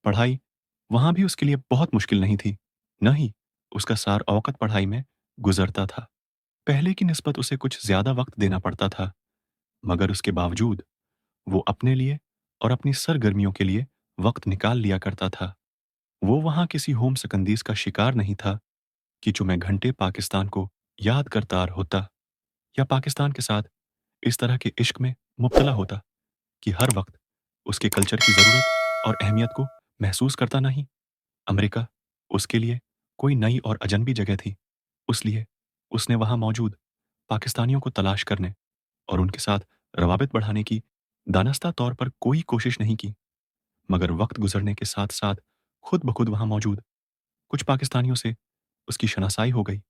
पढ़ाई वहाँ भी उसके लिए बहुत मुश्किल नहीं थी, न ही उसका सार औक़त पढ़ाई में गुज़रता था। पहले की निस्बत उसे कुछ ज़्यादा वक़्त देना पड़ता था, मगर उसके बावजूद वो अपने लिए और अपनी सरगर्मियों के लिए वक़्त निकाल लिया करता था। वो वहाँ किसी होम सिकंदीज़ का शिकार नहीं था कि जो मैं घंटे पाकिस्तान को याद करता होता या पाकिस्तान के साथ इस तरह के इश्क में मुब्तला होता कि हर वक़्त उसके कल्चर की ज़रूरत और अहमियत को महसूस करता नहीं। अमेरिका उसके लिए कोई नई और अजनबी जगह थी, इसलिए उसने वहाँ मौजूद पाकिस्तानियों को तलाश करने और उनके साथ रवाबित बढ़ाने की दानिस्ता तौर पर कोई कोशिश नहीं की। मगर वक़्त गुज़रने के साथ-साथ खुद ब खुद वहाँ मौजूद कुछ पाकिस्तानियों से उसकी शनासाई हो गई।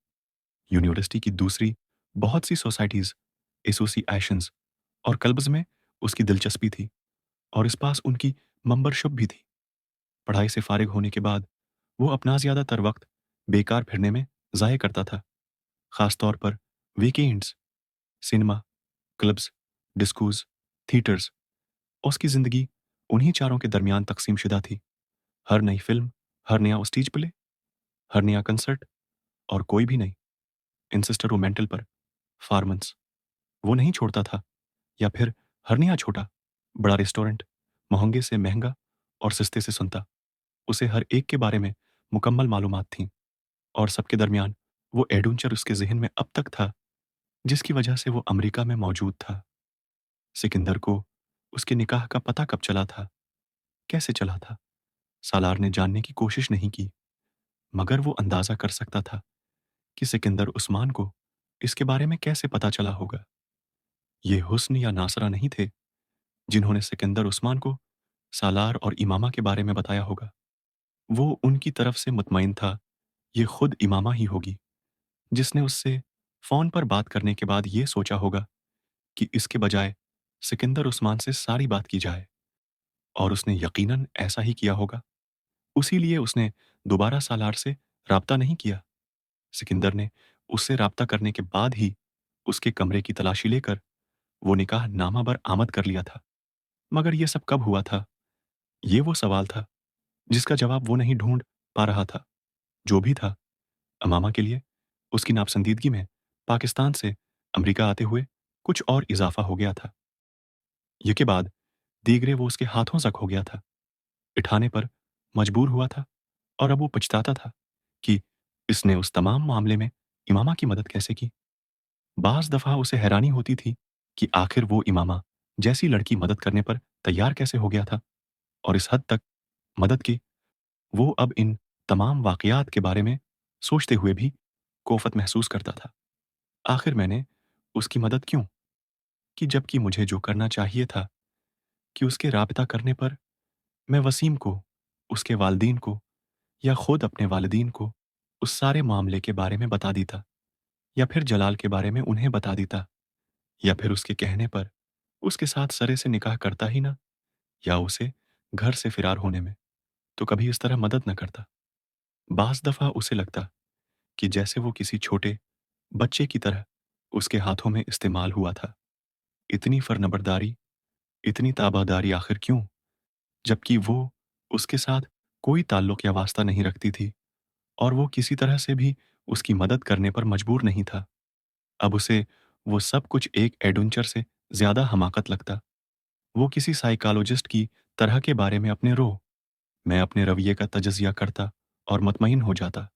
यूनिवर्सिटी की दूसरी बहुत सी सोसाइटीज़, एसोसिएशंस और क्लब्स में उसकी दिलचस्पी थी और इस पास उनकी मेंबरशिप भी थी। पढ़ाई से फ़ारिग होने के बाद वो अपना ज़्यादातर वक़्त बेकार फिरने में ज़ाय करता था, ख़ास तौर पर वीकेंड्स, सिनेमा, क्लब्स, डिस्कोज़, थिएटर्स। उसकी ज़िंदगी उन्हीं चारों के दरमियान तक़सीम-शुदा थी। हर नई फ़िल्म, हर नया स्टेज प्ले, हर नया कंसर्ट और कोई भी नहीं, इंसिस्टरूमेंटल पर परफॉर्मेंस वो नहीं छोड़ता था या फिर हर नया छोटा, बड़ा रेस्टोरेंट, महँगे से महँगा और सस्ते से सुनता। उसे हर एक के बारे में मुकम्मल मालूमात थीं और सबके दरमियान वो एडवेंचर उसके ज़हन में अब तक था, जिसकी वजह से वो अमेरिका में मौजूद था। सिकंदर को उसके निकाह का पता कब चला था, कैसे चला था, सालार ने जानने की कोशिश नहीं की, मगर वो अंदाज़ा कर सकता था कि सिकंदर उस्मान को इसके बारे में कैसे पता चला होगा। ये हुस्न या नासरा नहीं थे, जिन्होंने सिकंदर उस्मान को सालार और इमामा के बारे में बताया होगा। वो उनकी तरफ से मुतमईन था, ये खुद इमामा ही होगी, जिसने उससे फ़ोन पर बात करने के बाद ये सोचा होगा कि इसके बजाय सिकंदर उस्मान से सारी बात की जाए और उसने यकीनन ऐसा ही किया होगा। उसी लिए उसने दोबारा सालार से राब्ता नहीं किया। सिकंदर ने उससे राब्ता करने के बाद ही उसके कमरे की तलाशी लेकर वो निकाह नामा बर आमद कर लिया था। मगर ये सब कब हुआ था? ये वो सवाल था, जिसका जवाब वो नहीं ढूँढ पा रहा था। जो भी था, अमामा के लिए उसकी नापसंदीदगी में पाकिस्तान से अमेरिका आते हुए कुछ और इज़ाफ़ा हो गया था। ये के बाद दीगरे वो उसके हाथों तक हो गया था। इठाने पर मजबूर हुआ था और अब वो पछताता था कि इसने उस तमाम मामले में इमामा की मदद कैसे की। बाज़ दफ़ा उसे हैरानी होती थी कि आखिर वो इमामा जैसी लड़की मदद करने पर तैयार कैसे हो गया था और इस हद तक मदद की वो अब इन तमाम वाक़यात के बारे में सोचते हुए भी कोफ़त महसूस करता था। आखिर मैंने उसकी मदद क्यों की, जबकि मुझे जो करना चाहिए था कि उसके राबिता करने पर मैं वसीम को, उसके वालिदीन को या खुद अपने वालिदीन को उस सारे मामले के बारे में बता देता या फिर जलाल के बारे में उन्हें बता देता या फिर उसके कहने पर उसके साथ सरे से निकाह करता ही ना, या उसे घर से फ़िरार होने में तो कभी इस तरह मदद न करता। बाज़ दफ़ा उसे लगता कि जैसे वो किसी छोटे बच्चे की तरह उसके हाथों में इस्तेमाल हुआ था। इतनी फरनबरदारी, इतनी ताबादारी आखिर क्यों? जबकि वो उसके साथ कोई ताल्लुक या वास्ता नहीं रखती थी और वो किसी तरह से भी उसकी मदद करने पर मजबूर नहीं था। अब उसे वो सब कुछ एक एडवेंचर से ज़्यादा हमाकत लगता। वो किसी साइकोलॉजिस्ट की तरह के बारे में अपने मैं अपने रवैये का तजज़िया करता और मुतमईन हो जाता।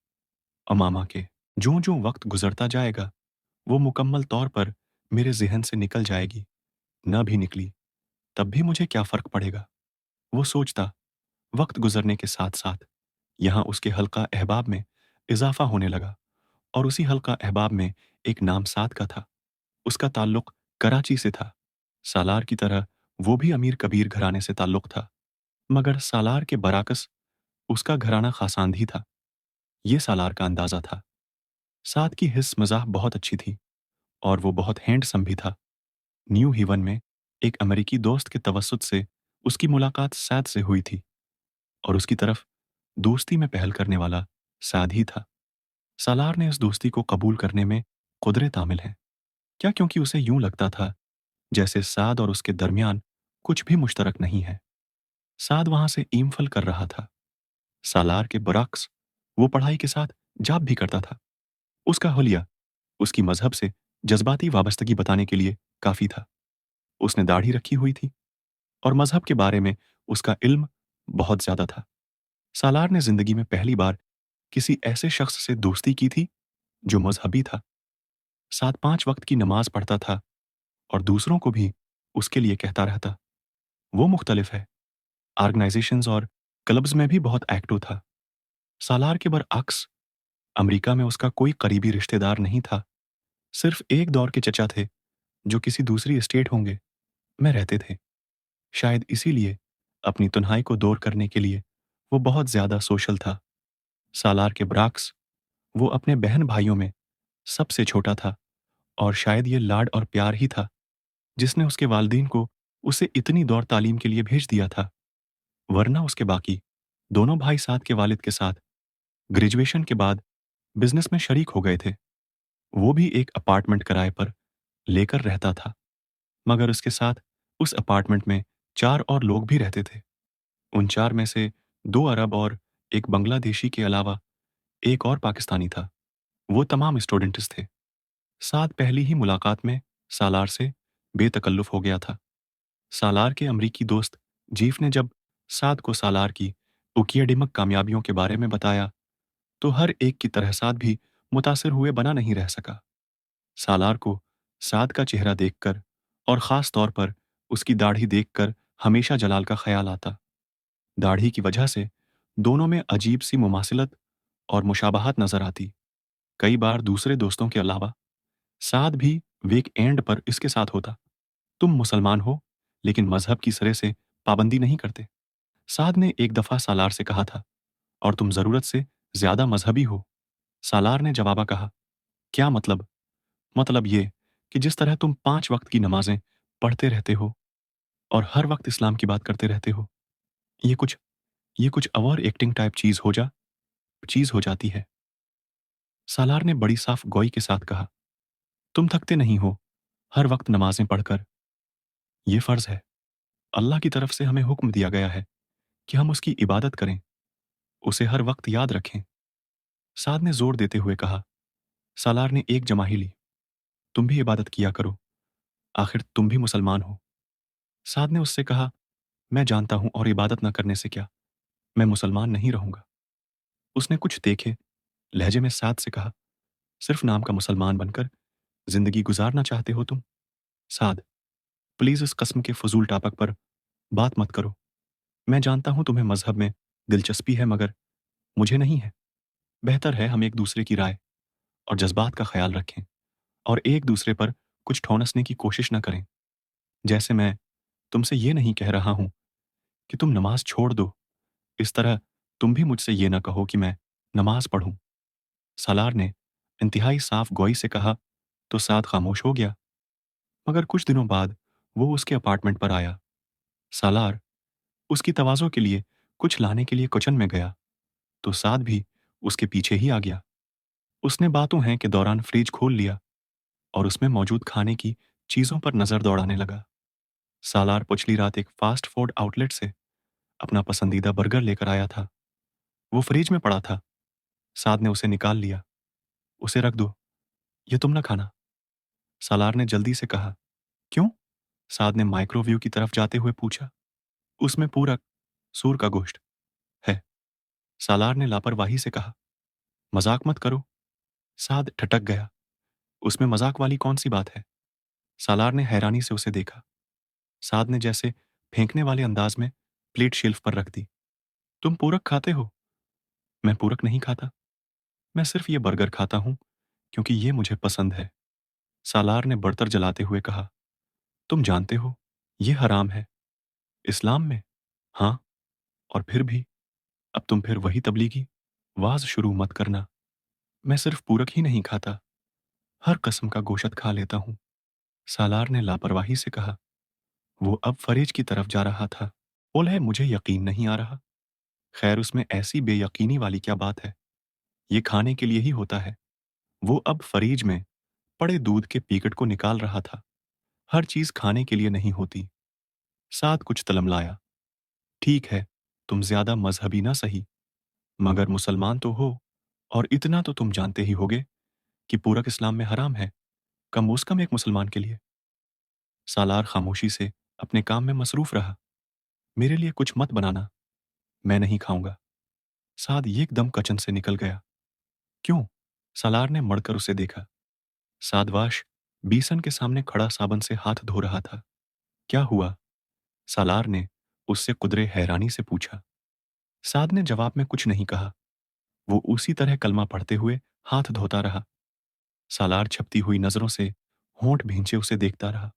अमामा के ज्यों-ज्यों वक़्त गुज़रता जाएगा, वो मुकम्मल तौर पर मेरे ज़हन से निकल जाएगी। न भी निकली, तब भी मुझे क्या फ़र्क पड़ेगा? वो सोचता। वक़्त गुज़रने के साथ-साथ यहाँ उसके हल्का अहबाब में इज़ाफ़ा होने लगा और उसी हल्का अहबाब में एक नाम साद का था। उसका ताल्लुक कराची से था। सालार की तरह वो भी अमीर-कबीर घराने से ताल्लुक था, मगर सालार के बरअक्स उसका घराना ख़ासांधी था। ये सालार का अंदाज़ा था। साद की हिस्स-मज़ाह बहुत अच्छी थी और वो बहुत हैंडसम भी था। न्यू हेवन में एक अमेरिकी दोस्त के तवस्सुत से उसकी मुलाकात सैद से हुई थी और उसकी तरफ दोस्ती में पहल करने वाला सैद ही था। सालार ने इस दोस्ती को कबूल करने में कुदरत आमिल है। क्या क्योंकि उसे यूँ लगता था जैसे साद और उसके दरमियान कुछ भी मुश्तरक नहीं है। साद वहाँ से ईमफल कर रहा था। सालार के बरअक्स वो पढ़ाई के साथ जाप भी करता था। उसका हुलिया उसकी मज़हब से जज़्बाती वाबस्तगी बताने के लिए काफ़ी था। उसने दाढ़ी रखी हुई थी और मज़हब के बारे में उसका इल्म बहुत ज़्यादा था। सालार ने ज़िंदगी में पहली बार किसी ऐसे शख्स से दोस्ती की थी जो मज़हबी था, 7-5 वक़्त की नमाज़ पढ़ता था और दूसरों को भी उसके लिए कहता रहता। वो मुख्तलिफ है, ऑर्गेनाइज़ेशंस और क्लब्स में भी बहुत एक्टिव था। सालार के बरअक्स अमेरिका में उसका कोई करीबी रिश्तेदार नहीं था। सिर्फ़ एक दौर के चचा थे, जो किसी दूसरी स्टेट होंगे, में रहते थे। शायद इसीलिए अपनी तन्हाई को दूर करने के लिए वो बहुत ज़्यादा सोशल था। सालार के बरअक्स वो अपने बहन-भाइयों में सबसे छोटा था और शायद ये लाड और प्यार ही था, जिसने उसके वालिदैन को उसे इतनी दौड़ तालीम के लिए भेज दिया था। वरना उसके बाकी दोनों भाई साथ के वालिद के साथ ग्रेजुएशन के बाद बिज़नेस में शरीक हो गए थे। वो भी एक अपार्टमेंट किराए पर लेकर रहता था, मगर उसके साथ उस अपार्टमेंट में 4 और लोग भी रहते थे। उन 4 में से 2 अरब और 1 बांग्लादेशी के अलावा एक और पाकिस्तानी था। वो तमाम स्टूडेंट्स थे। साथ पहली ही मुलाकात में सालार से बेतकल्लुफ़ हो गया था। सालार के अमरीकी दोस्त जीफ ने जब साद को सालार की उकियाडिमक कामयाबियों के बारे में बताया, तो हर एक की तरह साद भी मुतासिर हुए बना नहीं रह सका। सालार को साद का चेहरा देखकर और ख़ास तौर पर उसकी दाढ़ी देखकर हमेशा जलाल का ख़्याल आता। दाढ़ी की वजह से दोनों में अजीब-सी मुमासिलत और मुशाबहत नज़र आती। कई बार दूसरे दोस्तों के अलावा साद भी वीकएंड पर इसके साथ होता। तुम मुसलमान हो, लेकिन मज़हब की सिरे से पाबंदी नहीं करते। साद ने एक दफ़ा सालार से कहा था, और तुम ज़रूरत से ज़्यादा मज़हबी हो। सालार ने जवाबा कहा, क्या मतलब? मतलब ये कि जिस तरह तुम 5 वक़्त की नमाज़ें पढ़ते रहते हो और हर वक़्त इस्लाम की बात करते रहते हो, ये कुछ ये कुछ ओवर एक्टिंग टाइप चीज़ हो जाती है। सालार ने बड़ी साफ गोई के साथ कहा, तुम थकते नहीं हो हर वक़्त नमाज़ें पढ़कर। ये फ़र्ज़ है। अल्लाह की तरफ से हमें हुक्म दिया गया है कि हम उसकी इबादत करें, उसे हर वक़्त याद रखें। साद ने ज़ोर देते हुए कहा। सालार ने एक जमाही ली। तुम भी इबादत किया करो, आखिर तुम भी मुसलमान हो। साद ने उससे कहा, मैं जानता हूं और इबादत न करने से क्या, मैं मुसलमान नहीं रहूंगा। उसने कुछ देखे लहजे में साद से कहा, सिर्फ नाम का मुसलमान बनकर जिंदगी गुजारना चाहते हो तुम? साद, प्लीज इस कस्म के फजूल टापक पर बात मत करो। मैं जानता हूं तुम्हें मजहब में दिलचस्पी है, मगर मुझे नहीं है। बेहतर है हम एक दूसरे की राय और जज्बात का ख्याल रखें और एक दूसरे पर कुछ ठौनसने की कोशिश न करें। जैसे मैं तुमसे ये नहीं कह रहा हूं कि तुम नमाज छोड़ दो, इस तरह तुम भी मुझसे ये ना कहो कि मैं नमाज पढ़ूं। सालार ने इंतहाई साफ गोई से कहा, तो साद खामोश हो गया। मगर कुछ दिनों बाद वो उसके अपार्टमेंट पर आया। सालार उसकी तवाज़ो के लिए कुछ लाने के लिए किचन में गया, तो साद भी उसके पीछे ही आ गया। उसने बातों हैं के दौरान फ्रिज खोल लिया और उसमें मौजूद खाने की चीज़ों पर नज़र दौड़ाने लगा। सालार पिछली रात एक फास्ट फूड आउटलेट से अपना पसंदीदा बर्गर लेकर आया था। वो फ्रिज में पड़ा था। साद ने उसे निकाल लिया। उसे रख दो, ये तुम ना खाना। सालार ने जल्दी से कहा। क्यों? साद ने माइक्रोवेव की तरफ जाते हुए पूछा। उसमें पूरक सूर का गोश्त है। सालार ने लापरवाही से कहा। मजाक मत करो। साद ठटक गया। उसमें मजाक वाली कौन सी बात है? सालार ने हैरानी से उसे देखा। साद ने जैसे फेंकने वाले अंदाज में प्लेट शेल्फ पर रख दी। तुम पूरक खाते हो? मैं पूरक नहीं खाता। मैं सिर्फ ये बर्गर खाता हूं क्योंकि ये मुझे पसंद है। सालार ने बर्तर जलाते हुए कहा। तुम जानते हो, ये हराम है। इस्लाम में? हाँ, और फिर भी अब तुम फिर वही तबलीगी वाज शुरू मत करना। मैं सिर्फ पूरक ही नहीं खाता, हर कस्म का गोश्त खा लेता हूँ। सालार ने लापरवाही से कहा। वो अब फरेज की तरफ जा रहा था। बोले, मुझे यकीन नहीं आ रहा। खैर, उसमें ऐसी बेयकीनी वाली क्या बात है? ये खाने के लिए ही होता है। वो अब फरीज में पड़े दूध के पैकेट को निकाल रहा था। हर चीज खाने के लिए नहीं होती। साथ कुछ तलमलाया। ठीक है, तुम ज्यादा मजहबी ना सही, मगर मुसलमान तो हो, और इतना तो तुम जानते ही होगे कि पूरक इस्लाम में हराम है, कम से कम एक मुसलमान के लिए। सालार खामोशी से अपने काम में मसरूफ रहा। मेरे लिए कुछ मत बनाना, मैं नहीं खाऊंगा। साद एकदम कचन से निकल गया। क्यों? सालार ने मड़कर उसे देखा। सादवाश बीसन के सामने खड़ा साबन से हाथ धो रहा था। क्या हुआ? सालार ने उससे कुदरे हैरानी से पूछा। साद ने जवाब में कुछ नहीं कहा। वो उसी तरह कलमा पढ़ते हुए हाथ धोता रहा। सालार छपती हुई नजरों से होंठ भींचे उसे देखता रहा।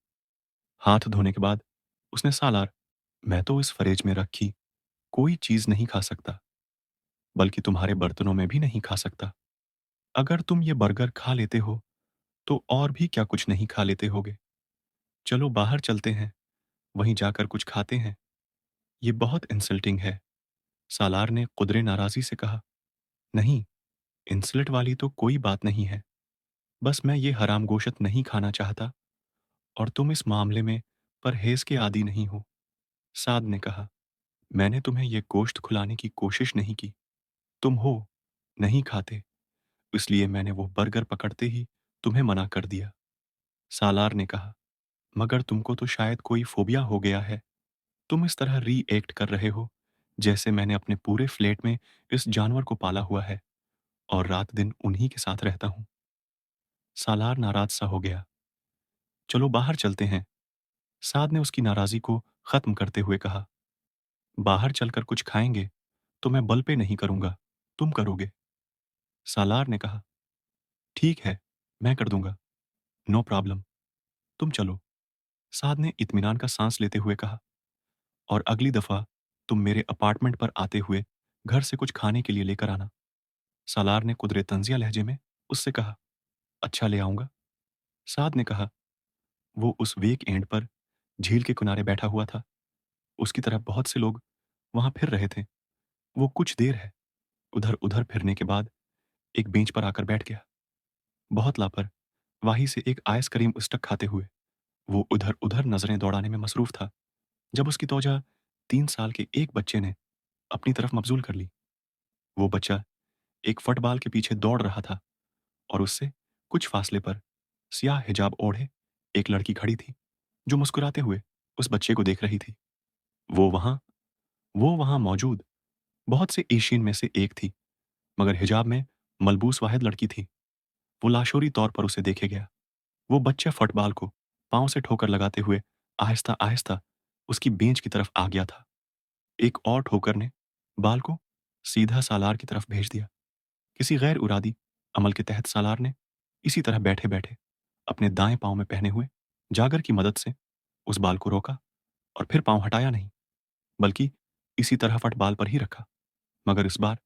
हाथ धोने के बाद उसने सालार, मैं तो इस फरेज में रखी कोई चीज नहीं खा सकता, बल्कि तुम्हारे बर्तनों में भी नहीं खा सकता। अगर तुम ये बर्गर खा लेते हो तो और भी क्या कुछ नहीं खा लेते होगे। चलो बाहर चलते हैं, वहीं जाकर कुछ खाते हैं। ये बहुत इंसल्टिंग है। सालार ने कुदरे नाराजी से कहा। नहीं, इंसल्ट वाली तो कोई बात नहीं है। बस मैं ये हराम गोशत नहीं खाना चाहता, और तुम इस मामले में परहेज के आदी नहीं हो। साद ने कहा, मैंने तुम्हें यह गोश्त खुलाने की कोशिश नहीं की। तुम हो नहीं खाते, इसलिए मैंने वो बर्गर पकड़ते ही तुम्हें मना कर दिया। सालार ने कहा, मगर तुमको तो शायद कोई फोबिया हो गया है। तुम इस तरह री-एक्ट कर रहे हो जैसे मैंने अपने पूरे फ्लैट में इस जानवर को पाला हुआ है और रात दिन उन्हीं के साथ रहता हूं। सालार नाराज सा हो गया। चलो बाहर चलते हैं, साद ने उसकी नाराजगी को खत्म करते हुए कहा। बाहर चलकर कुछ खाएंगे तो मैं बल पे नहीं करूंगा, तुम करोगे। सालार ने कहा, ठीक है, मैं कर दूंगा, नो प्रॉब्लम, तुम चलो। साद ने इत्मीनान का सांस लेते हुए कहा, और अगली दफा तुम मेरे अपार्टमेंट पर आते हुए घर से कुछ खाने के लिए लेकर आना। सालार ने कुदरे तंजिया लहजे में उससे कहा, अच्छा ले आऊंगा। साद ने कहा। वो उस वेक एंड पर झील के किनारे बैठा हुआ था। उसकी तरह बहुत से लोग वहां फिर रहे थे। वो कुछ देर है उधर उधर फिरने के बाद एक बेंच पर आकर बैठ गया। बहुत लापरवाही से एक आइसक्रीम स्टक खाते हुए वो उधर उधर नजरें दौड़ाने में मसरूफ था, जब उसकी तौजा 3 साल के एक बच्चे ने अपनी तरफ मबजूल कर ली। वो बच्चा एक फुटबॉल के पीछे दौड़ रहा था, और उससे कुछ फासले पर सियाह हिजाब ओढ़े एक लड़की खड़ी थी, जो मुस्कुराते हुए उस बच्चे को देख रही थी। वो वहां वो वहां मौजूद बहुत से एशियन में से एक थी, मगर हिजाब में मलबूस वाहिद लड़की थी। वो लाशोरी तौर पर उसे देखे गया। वो बच्चा फुटबॉल को पांव से ठोकर लगाते हुए आहिस्ता आहिस्ता उसकी बेंच की तरफ आ गया था। एक और ठोकर ने बाल को सीधा सालार की तरफ भेज दिया। किसी गैर उरादी अमल के तहत सालार ने इसी तरह बैठे बैठे अपने दाएं पांव में पहने हुए जागर की मदद से उस बाल को रोका, और फिर पांव हटाया नहीं, बल्कि इसी तरह फुटबॉल पर ही रखा। मगर इस बार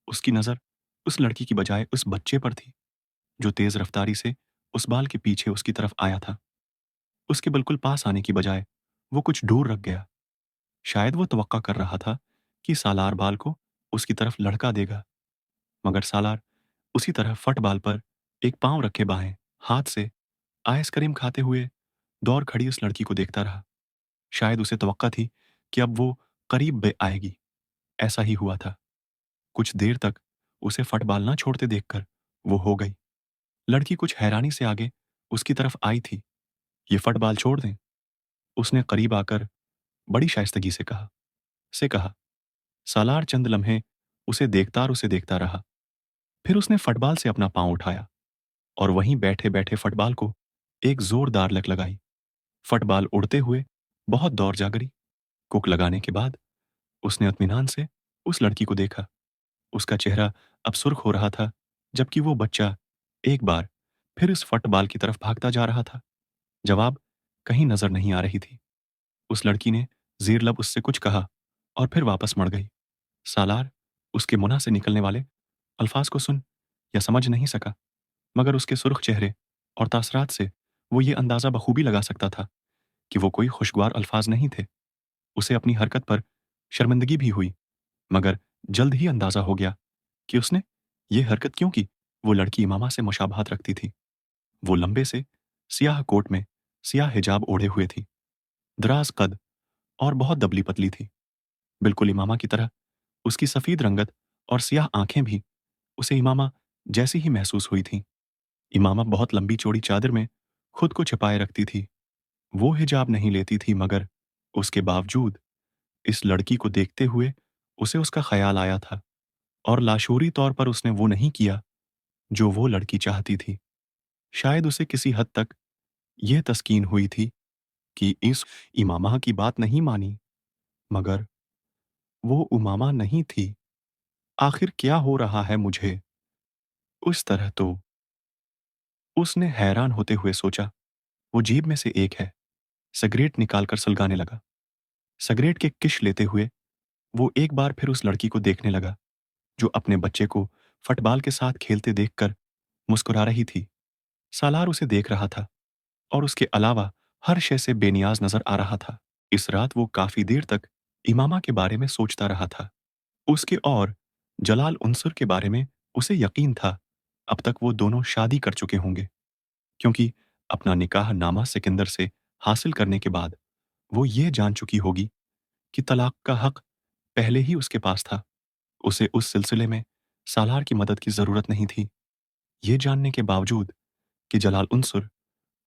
उसकी नजर उस लड़की की बजाय उस बच्चे पर थी, जो तेज रफ्तारी से उस बाल के पीछे उसकी तरफ आया था। उसके बिल्कुल पास आने की बजाय वो कुछ दूर रख गया। शायद वो तवक्का कर रहा था कि सालार बाल को उसकी तरफ लड़का देगा, मगर सालार उसी तरह फुटबॉल पर एक पांव रखे बाएं हाथ से आइसक्रीम खाते हुए दौड़ खड़ी उस लड़की को देखता रहा। शायद उसे तवक्का थी कि अब वो करीब बे आएगी। ऐसा ही हुआ था। कुछ देर तक उसे फुटबॉल ना छोड़ते देखकर वो हो गई। लड़की कुछ हैरानी से आगे उसकी तरफ आई थी। ये फुटबॉल छोड़ दें, उसने करीब आकर बड़ी शाइस्तगी से कहा। सालार चंद लम्हे उसे देखता रहा। फिर उसने फुटबॉल से अपना पांव उठाया और वहीं बैठे बैठे फुटबॉल को एक जोरदार लत लगाई। फुटबॉल उड़ते हुए बहुत दौर जा गिरी। कुक लगाने के बाद उसने इत्मीनान से उस लड़की को देखा। उसका चेहरा अब सुर्ख हो रहा था, जबकि वो बच्चा एक बार फिर इस फुटबॉल की तरफ भागता जा रहा था। जवाब कहीं नजर नहीं आ रही थी। उस लड़की ने ज़ेर लब उससे कुछ कहा और फिर वापस मुड़ गई। सालार उसके मुंह से निकलने वाले अल्फाज को सुन या समझ नहीं सका, मगर उसके सुर्ख चेहरे और तासरात से वो ये अंदाजा बखूबी लगा सकता था कि वो कोई खुशगवार अल्फाज नहीं थे। उसे अपनी हरकत पर शर्मिंदगी भी हुई, मगर जल्द ही अंदाजा हो गया कि उसने ये हरकत क्यों की। वो लड़की इमामा से मुशाबहत रखती थी। वो लंबे से सियाह कोट में सियाह हिजाब ओढ़े हुए थी, दराज कद और बहुत दबली पतली थी। बिल्कुल इमामा की तरह उसकी सफेद रंगत और सियाह आंखें भी उसे इमामा जैसी ही महसूस हुई थीं। इमामा बहुत लंबी चौड़ी चादर में खुद को छिपाए रखती थी। वो हिजाब नहीं लेती थी, मगर उसके बावजूद इस लड़की को देखते हुए उसे उसका ख्याल आया था, और लाशूरी तौर पर उसने वो नहीं किया जो वो लड़की चाहती थी। शायद उसे किसी हद तक यह तस्कीन हुई थी कि इस इमामा की बात नहीं मानी, मगर वो उमामा नहीं थी। आखिर क्या हो रहा है मुझे? उस तरह तो उसने हैरान होते हुए सोचा। वो जेब में से एक है सिगरेट निकालकर सुलगाने लगा। सिगरेट के किश लेते हुए वो एक बार फिर उस लड़की को देखने लगा जो अपने बच्चे को फुटबॉल के साथ खेलते देखकर मुस्कुरा रही थी। सालार उसे देख रहा था और उसके अलावा हर शय से बेनियाज नजर आ रहा था। इस रात वो काफी देर तक इमामा के बारे में सोचता रहा था। उसके और जलाल उनसुर के बारे में उसे यकीन था अब तक वो दोनों शादी कर चुके होंगे, क्योंकि अपना निकाह नामा सिकंदर से हासिल करने के बाद वो ये जान चुकी होगी कि तलाक का हक पहले ही उसके पास था। उसे उस सिलसिले में सालार की मदद की जरूरत नहीं थी। ये जानने के बावजूद कि जलाल उनसुर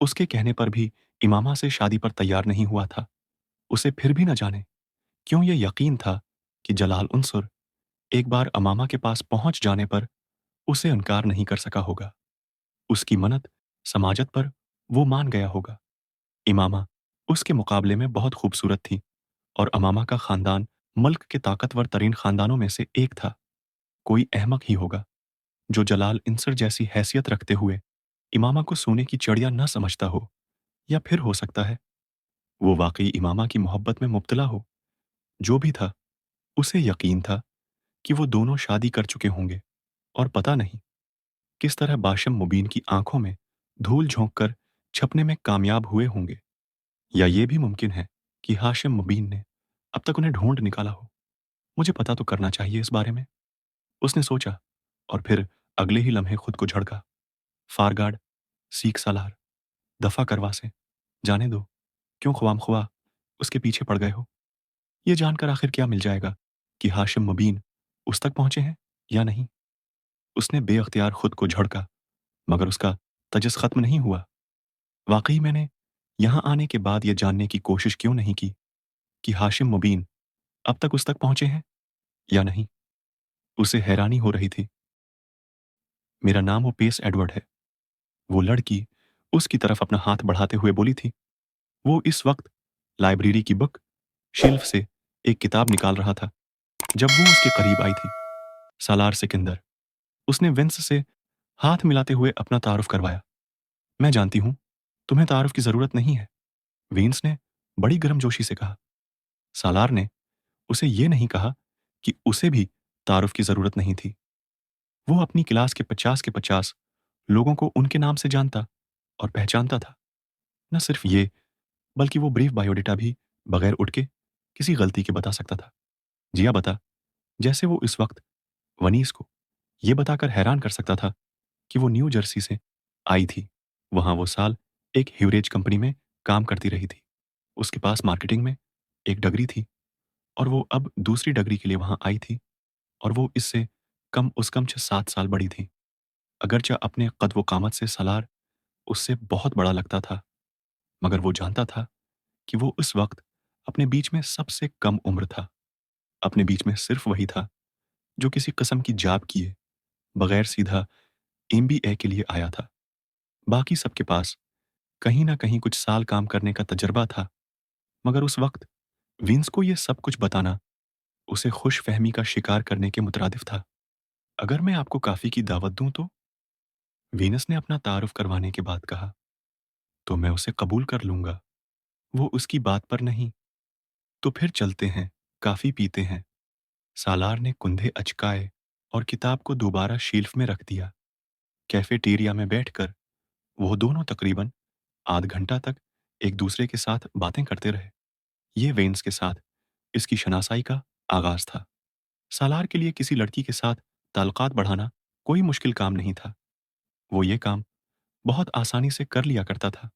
उसके कहने पर भी इमामा से शादी पर तैयार नहीं हुआ था, उसे फिर भी न जाने क्यों ये यकीन था कि जलाल उनसुर एक बार अमामा के पास पहुंच जाने पर उसे इनकार नहीं कर सका होगा। उसकी मन्नत समाजत पर वो मान गया होगा। इमामा उसके मुकाबले में बहुत खूबसूरत थी, और अमामा का खानदान मुल्क के ताकतवर तरीन खानदानों में से एक था। कोई अहमक ही होगा जो जलाल इंसर जैसी हैसियत रखते हुए इमामा को सोने की चिड़िया न समझता हो, या फिर हो सकता है वो वाकई इमामा की मोहब्बत में मुब्तला हो। जो भी था, उसे यकीन था कि वो दोनों शादी कर चुके होंगे, और पता नहीं किस तरह बाशम मुबीन की आंखों में धूल झोंक कर छपने में कामयाब हुए होंगे। या ये भी मुमकिन है कि हाशिम मुबीन ने अब तक उन्हें ढूंढ निकाला हो। मुझे पता तो करना चाहिए इस बारे में, उसने सोचा, और फिर अगले ही लम्हे खुद को झड़का। फारगार्ड, सीख सालार, दफा करवा से, जाने दो, क्यों ख्वाम ख्वा उसके पीछे पड़ गए हो? ये जानकर आखिर क्या मिल जाएगा कि हाशिम मुबीन उस तक पहुंचे हैं या नहीं? उसने बेअख्तियार खुद को झड़का, मगर उसका तजस खत्म नहीं हुआ। वाकई मैंने यहां आने के बाद यह जानने की कोशिश क्यों नहीं की कि हाशिम मुबीन अब तक उस तक पहुंचे हैं या नहीं? उसे हैरानी हो रही थी। मेरा नाम ओपेस एडवर्ड है। वो लड़की उसकी तरफ अपना हाथ बढ़ाते हुए बोली थी। वो इस वक्त लाइब्रेरी की बुक शेल्फ से एक किताब निकाल रहा था जब वो उसके करीब आई थी। सालार सिकंदर, उसने विंस से हाथ मिलाते हुए अपना तारुफ करवाया। मैं जानती हूं तुम्हें तारुफ की जरूरत नहीं है, वीन्स ने बड़ी गर्मजोशी से कहा। सालार ने उसे ये नहीं कहा कि उसे भी तारुफ की जरूरत नहीं थी। वो अपनी क्लास के 50 लोगों को उनके नाम से जानता और पहचानता था। न सिर्फ ये, बल्कि वो ब्रीफ बायोडेटा भी बगैर उठ के किसी गलती के बता सकता था। जिया बता, जैसे वो इस वक्त वनीस को ये बताकर हैरान कर सकता था कि वो न्यू जर्सी से आई थी। वहां वो साल एक ह्यूरेज कंपनी में काम करती रही थी। उसके पास मार्केटिंग में एक डिग्री थी, और वो अब दूसरी डिग्री के लिए वहां आई थी, और वो इससे कम उस कम 7 साल बड़ी थी। अगरचे अपने कद व कामत से सलार उससे बहुत बड़ा लगता था, मगर वो जानता था कि वो उस वक्त अपने बीच में सबसे कम उम्र था। अपने बीच में सिर्फ वही था जो किसी किस्म की जॉब किए बगैर सीधा एमबीए के लिए आया था। बाकी सबके पास कहीं ना कहीं कुछ साल काम करने का तजर्बा था, मगर उस वक्त विंस को यह सब कुछ बताना उसे खुश फहमी का शिकार करने के मुतरादिफ था। अगर मैं आपको काफी की दावत दूं तो, वीनस ने अपना तारुफ करवाने के बाद कहा, तो मैं उसे कबूल कर लूंगा। वो उसकी बात पर नहीं। तो फिर चलते हैं, काफी पीते हैं। सालार ने कुंधे अचकाए और किताब को दोबारा शेल्फ में रख दिया। कैफेटेरिया में बैठकर वो दोनों तकरीबन आध घंटा तक एक दूसरे के साथ बातें करते रहे। ये वेन्स के साथ इसकी शनासाई का आगाज था। सालार के लिए किसी लड़की के साथ ताल्लुकात बढ़ाना कोई मुश्किल काम नहीं था। वो ये काम बहुत आसानी से कर लिया करता था।